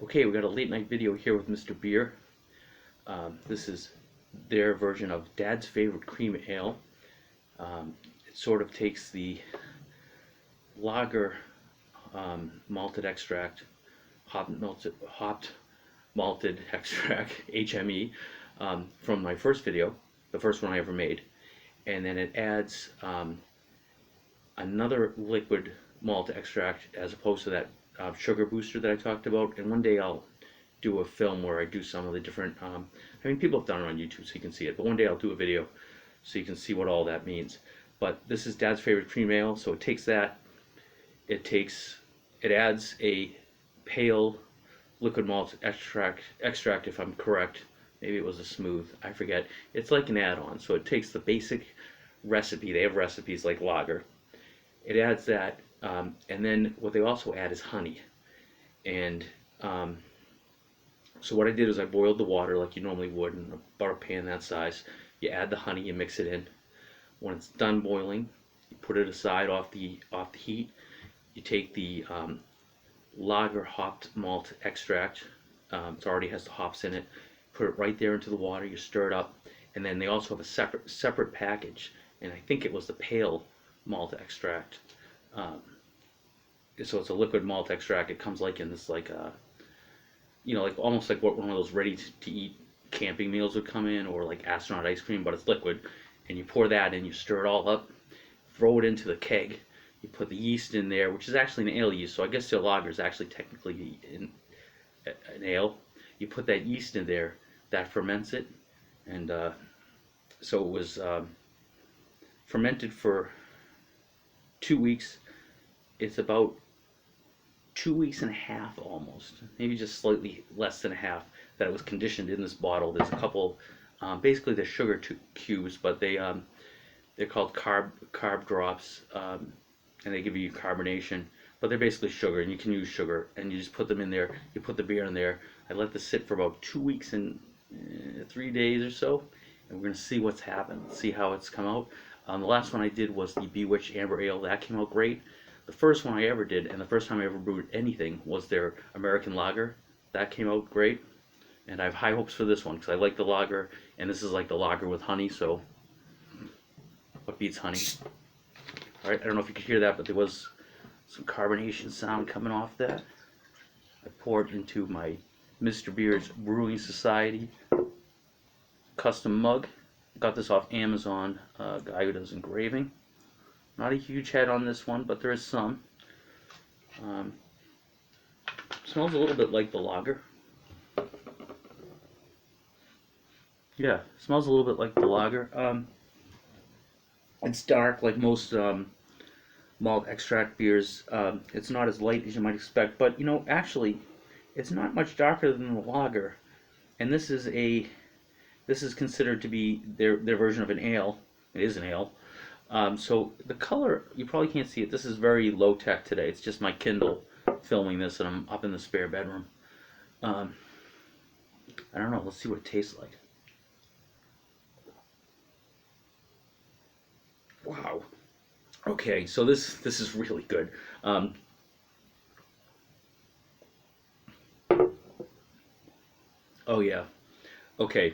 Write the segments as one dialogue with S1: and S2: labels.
S1: Okay, we got a late night video here with Mr. Beer. This is their version of Dad's favorite cream ale. It sort of takes the lager malted extract, hopped malted extract (HME) from my first video, the first one I ever made, and then it adds another liquid malt extract as opposed to that sugar booster that I talked about. And one day I'll do a film where I do some of the different I mean, people have done it on YouTube so you can see it, but one day I'll do a video so you can see what all that means. But this is Dad's favorite cream ale, so it takes that, it adds a pale liquid malt extract if I'm correct. Maybe it was a smooth, I forget. It's like an add-on, so it takes the basic recipe. They have recipes like lager. It adds that, and then what they also add is honey. And so what I did is I boiled the water like you normally would in about a pan that size. You add the honey, you mix it in. When it's done boiling, you put it aside off the heat. You take the lager hopped malt extract. It already has the hops in it. Put it right there into the water. You stir it up, and then they also have a separate package. And I think it was the pale malt extract. So it's a liquid malt extract. It comes like in this like like almost like what one of those ready to eat camping meals would come in, or like astronaut ice cream, but it's liquid. And you pour that in, you stir it all up, throw it into the keg. You put the yeast in there, which is actually an ale yeast, so I guess the lager is actually technically an ale. You put that yeast in there, that ferments it, and so it was fermented for 2 weeks. It's about 2 weeks and a half almost, maybe just slightly less than a half, that it was conditioned in this bottle. There's a couple, basically they're sugar cubes, but they're called carb drops, and they give you carbonation, but they're basically sugar, and you can use sugar, and you just put them in there. You put the beer in there. I let this sit for about 2 weeks and 3 days or so, and we're gonna see what's happened, see how it's come out. The last one I did was the Bewitched Amber Ale. That came out great. The first one I ever did, and the first time I ever brewed anything, was their American Lager. That came out great, and I have high hopes for this one because I like the lager, and this is like the lager with honey. So, what beats honey? All right, I don't know if you could hear that, but there was some carbonation sound coming off that. I poured into my Mr. Beer's Brewing Society custom mug. Got this off Amazon, a guy who does engraving. Not a huge head on this one, but there is some. Smells a little bit like the lager. Yeah, smells a little bit like the lager. It's dark like most malt extract beers. It's not as light as you might expect, but actually, it's not much darker than the lager. And this is considered to be their version of an ale. It is an ale. So the color, you probably can't see it. This is very low tech today. It's just my Kindle filming this, and I'm up in the spare bedroom. I don't know. Let's see what it tastes like. Wow. Okay, so this is really good. Oh yeah. Okay.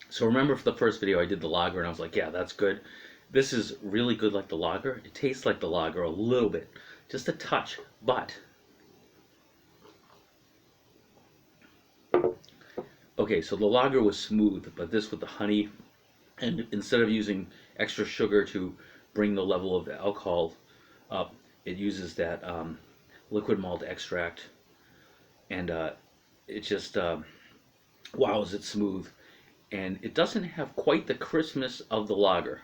S1: So remember for the first video I did the lager and I was like, yeah, that's good. This is really good like the lager. It tastes like the lager a little bit, just a touch, but okay, so the lager was smooth, but this with the honey, and instead of using extra sugar to bring the level of the alcohol up, it uses that liquid malt extract, and it just wow, is it smooth. And it doesn't have quite the crispness of the lager.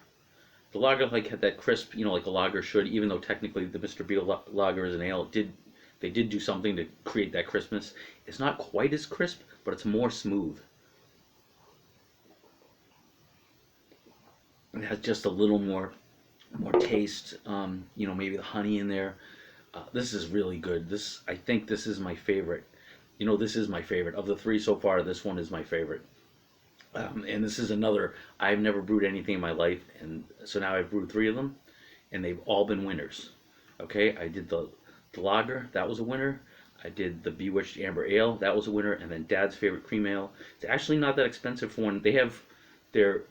S1: The lager like had that crisp, like a lager should, even though technically the Mr. Beer lager is an ale. They did do something to create that crispness. It's not quite as crisp, but it's more smooth. It has just a little more taste. Maybe the honey in there. This is really good. I think this is my favorite. This is my favorite of the three so far. This one is my favorite. And this is another, I've never brewed anything in my life, and so now I've brewed 3 of them, and they've all been winners. Okay, I did the lager, that was a winner. I did the Bewitched Amber Ale, that was a winner, and then Dad's Favorite Cream Ale. It's actually not that expensive for one. They have their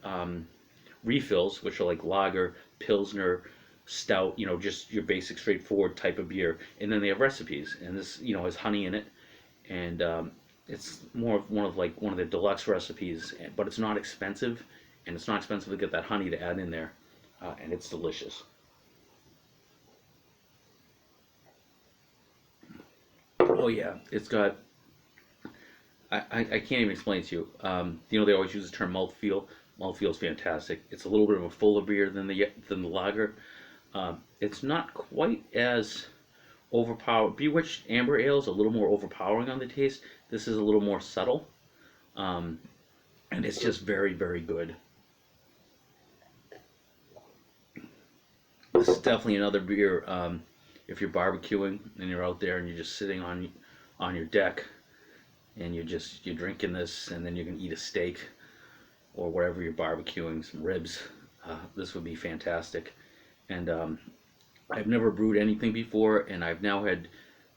S1: refills, which are like lager, pilsner, stout, just your basic straightforward type of beer, and then they have recipes, and this, has honey in it, and it's more of one of the deluxe recipes, but it's not expensive, and it's not expensive to get that honey to add in there, and it's delicious. Oh yeah, it's got. I can't even explain it to you. They always use the term mouthfeel. Mouthfeel is fantastic. It's a little bit of a fuller beer than the lager. It's not quite as overpowered. Bewitched Amber Ale is a little more overpowering on the taste. This is a little more subtle, um, and it's just very, very good. This is definitely another beer. If you're barbecuing and you're out there and you're just sitting on your deck and you're drinking this, and then you can eat a steak or whatever you're barbecuing, some ribs. This would be fantastic. And I've never brewed anything before, and I've now had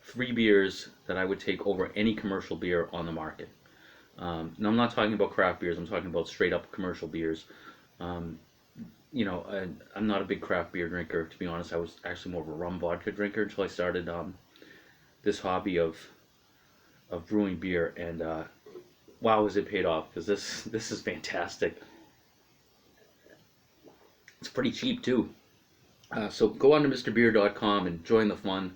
S1: 3 beers that I would take over any commercial beer on the market. Now I'm not talking about craft beers. I'm talking about straight up commercial beers. Um, I'm not a big craft beer drinker, to be honest. I was actually more of a rum vodka drinker until I started this hobby of brewing beer, and wow, has it paid off? Because this is fantastic. It's pretty cheap too. So go on to MrBeer.com and join the fun.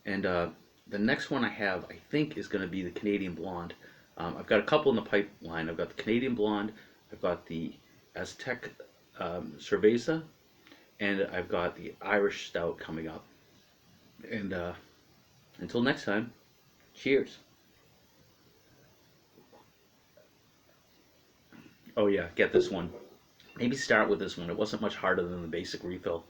S1: And the next one I have, I think, is going to be the Canadian Blonde. I've got a couple in the pipeline. I've got the Canadian Blonde, I've got the Aztec Cerveza, and I've got the Irish Stout coming up. And until next time, cheers. Oh yeah, get this one. Maybe start with this one. It wasn't much harder than the basic refill.